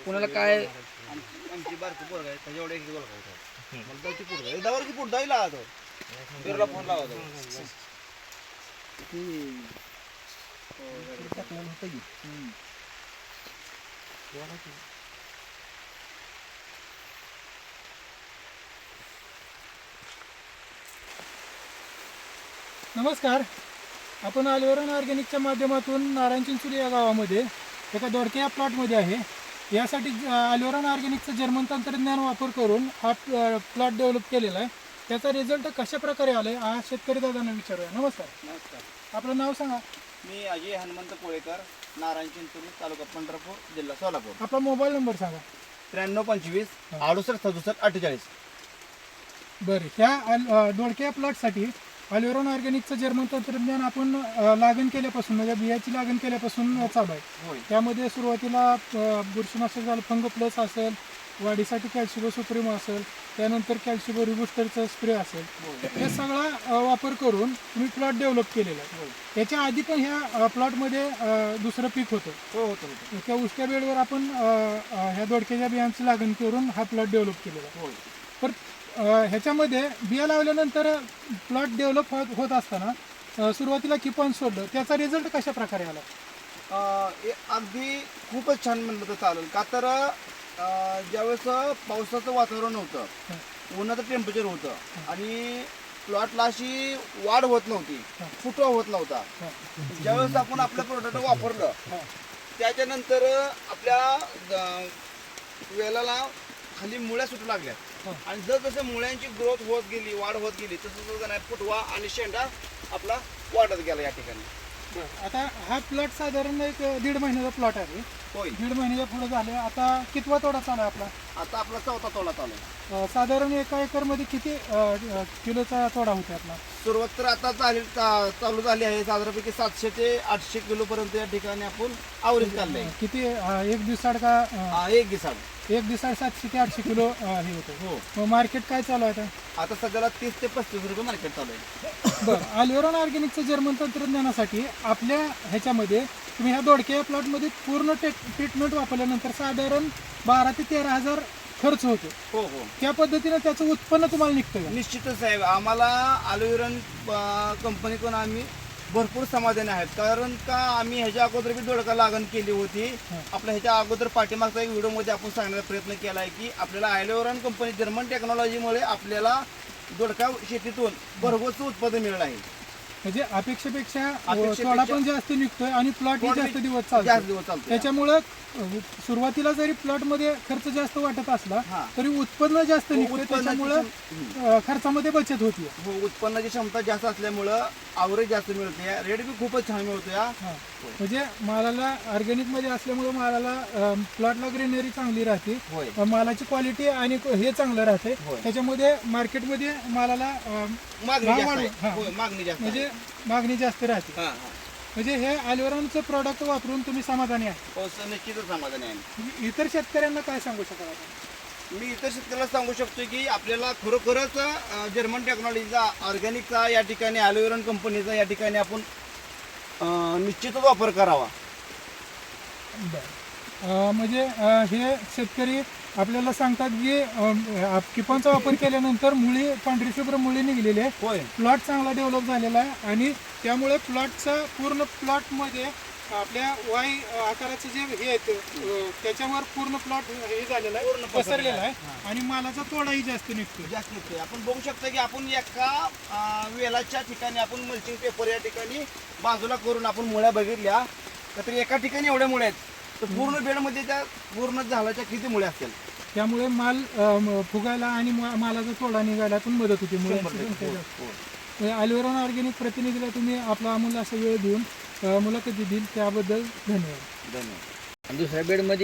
कुणाला काय आमची बारकी पोरग आहे त्याच्या एवढे एक गोल खायचा मला त्याची पोरग आहे एकदावरची पोट जाईल तो बिरला फोन लावा नमस्कार. आपण अल्वेरॉन ऑर्गॅनिकच्या माध्यमातून नारायण चिंचोली या गावामध्ये एका दोडके या प्लॉटमध्ये आहे. यासाठी अल्वेरॉन ऑर्गॅनिकचं जर्मन तंत्रज्ञान वापर करून हा प्लॉट डेव्हलप केलेला आहे. त्याचा रिझल्ट कशा प्रकारे आला आहे हा शेतकरी दादांना विचारूया. नमस्कार. नमस्कार आपलं नाव सांगा. मी अजय हनुमंत कोळेकर नारायण चिंचोली तालुका पंढरपूर जिल्हा सोलापूर. आपला मोबाईल नंबर सांगा. 9325 68 67 48. बरं, ह्या दोडके या प्लॉटसाठी अल्वेरॉन ऑर्गॅनिकचं जर्मन तंत्रज्ञान आपण लागण केल्यापासून म्हणजे बियाची लागण केल्यापासून चालू आहे. होय त्यामध्ये सुरुवातीला बुरशीनाशक झालं फंग प्लस असेल, वाढीसाठी कॅल्शिबो सुप्रीम असेल, त्यानंतर कॅल्शिबो रिबुस्टरचा स्प्रे असेल, हे सगळा वापर करून तुम्ही प्लॉट डेव्हलप केलेला आहे. त्याच्या आधी पण ह्या प्लॉटमध्ये दुसरं पीक होतं. हो होतं त्या उष्ट्या बेडवर आपण ह्या दोडक्याच्या बियांची लागण करून हा प्लॉट डेव्हलप केलेला आहे. होय. पण ह्याच्यामध्ये बिया लावल्यानंतर प्लॉट डेव्हलप होत असताना सुरुवातीला किपॉन सोडलं, त्याचा रिझल्ट कशा प्रकारे आला? अगदी खूपच छान म्हणलं तर चालेल का तर ज्यावेळेस पावसाचं वातावरण होतं, उन्हाचं टेम्परेचर होतं आणि प्लॉटला अशी वाढ होत नव्हती, फुटवा होत नव्हता. ज्यावेळेस आपण आपलं प्रोडक्ट वापरलं त्याच्यानंतर आपल्या वेलाला खाली मुळ्या सुटू लागल्या आणि जसं मुळ्यांची ग्रोथ होत गेली, वाढ होत गेली, तसं फुटवा आणि शेंडा आपला वाढत गेला या ठिकाणी. आता हा प्लॉट साधारण एक 1.5 महिन्याचा प्लॉट आहे. होय. 1.5 महिन्याच्या पुढे झाले. आता कितवा तोडा चालू आहे आपला? आता आपला 4था तोडा चालू आहे. साधारण एका एकरमध्ये किती किलोचा तोडा होते आपला? सुरुवात तर आता चालू झाली आहे. साधारणपैकी 700 ते 800 किलो पर्यंत या ठिकाणी आपण आवरेज काढलंय. किती एक दिवसाड का? एक दिसाड एक दिवसाड 700 ते 800 किलो हे होतं. हो. मग मार्केट काय चालू आहे आता? आता सध्याला 30 ते 35 रुपये मार्केट चालू आहे. बरं, अल्वेरॉन ऑर्गॅनिकचं जर्मन तंत्रज्ञानासाठी आपल्या ह्याच्यामध्ये तुम्ही ह्या दोडक्या प्लॉटमध्ये पूर्ण ट्रीटमेंट वापरल्यानंतर साधारण 12 ते 13 हजार खर्च होतो. हो हो त्या पद्धतीनं त्याचं उत्पन्न तुम्हाला निघतं का? निश्चितच साहेब, आम्हाला अल्वेरॉन कंपनीकडून आम्ही भरपूर समाधानी आहेत. कारण का आम्ही ह्याच्या अगोदर बी दोडका लागण केली होती. आपल्या ह्याच्या अगोदर पाठीमागचा एक व्हिडिओमध्ये आपण सांगण्याचा प्रयत्न केला आहे की आपल्याला अल्वेरॉन कंपनी जर्मन टेक्नॉलॉजीमुळे आपल्याला दोडका शेतीतून भरघोस उत्पादन मिळालं आहे. म्हणजे अपेक्षेपेक्षा थोडा पण जास्त निघतोय आणि प्लॉट जास्त दिवस चालतो. चालतो. त्याच्यामुळं सुरुवातीला जरी प्लॉट मध्ये खर्च जास्त वाटत असला तरी उत्पन्न जास्त निघतं. त्याच्यामुळं खर्चामध्ये बचत होती. हो, उत्पन्नाची क्षमता जास्त असल्यामुळं आवरेज जास्त मिळते. रेट बी खूपच छान मिळतो या. म्हणजे मालाला ऑर्गॅनिक मध्ये असल्यामुळे मालाला प्लॉटला ग्रीनरी चांगली राहते. होय. मालाची क्वालिटी आणि हे चांगलं राहते. होय. त्याच्यामध्ये मार्केटमध्ये मालाला मागणी भाव जास्त वाढ- आहे. हा. होय, मागणी जास्त आहे. म्हणजे मागणी जास्त राहते. हा, हा. म्हणजे हे अल्वेरॉनचं प्रॉडक्ट वापरून तुम्ही समाधानी आहे. हो, निश्चितच समाधानी आहे. तुम्ही इतर शेतकऱ्यांना काय सांगू शकाल आता? मी इतर शेतकऱ्याला सांगू शकतो की आपल्याला खरोखरच जर्मन टेक्नॉलॉजीचा ऑर्गॅनिकचा या ठिकाणी अल्वेरॉन कंपनीचा या ठिकाणी आपण निश्चितच वापर करावा. म्हणजे हे शेतकरी आपल्याला सांगतात की किपॉनचा वापर केल्यानंतर मुळी पांढरी शुभ्र मुळी निघलेली आहे. होय. प्लॉट चांगला डेव्हलप झालेला आहे आणि त्यामुळे प्लॉटचा पूर्ण प्लॉटमध्ये आपल्या वाय आकाराचं जे हे आहे त्याच्यावर पूर्ण प्लॉट हे झालेला आहे, पसरलेला आहे आणि मालाचा तोडाही जास्त निघतो. जास्त निघतोय. आपण बघू शकता की आपण एका वेलाच्या ठिकाणी आपण मल्चिंग पेपर या ठिकाणी बाजूला करून आपण मुळ्या बघितल्या तर एका ठिकाणी एवढ्या मुळ्या आहेत तर पूर्ण बेडमध्ये त्या पूर्ण झाडाच्या किती मुळ्या असतील. त्यामुळे माल फुगायला आणि मालाचा तोडा निघायला पण मदत होते. अल्वेरॉन ऑर्गॅनिक प्रतिनिधीला तुम्ही आपला अमूल्य असा वेळ देऊन मुलाखती दिली त्याबद्दल धन्यवाद. धन्यवाद. दुसऱ्या बेडमध्ये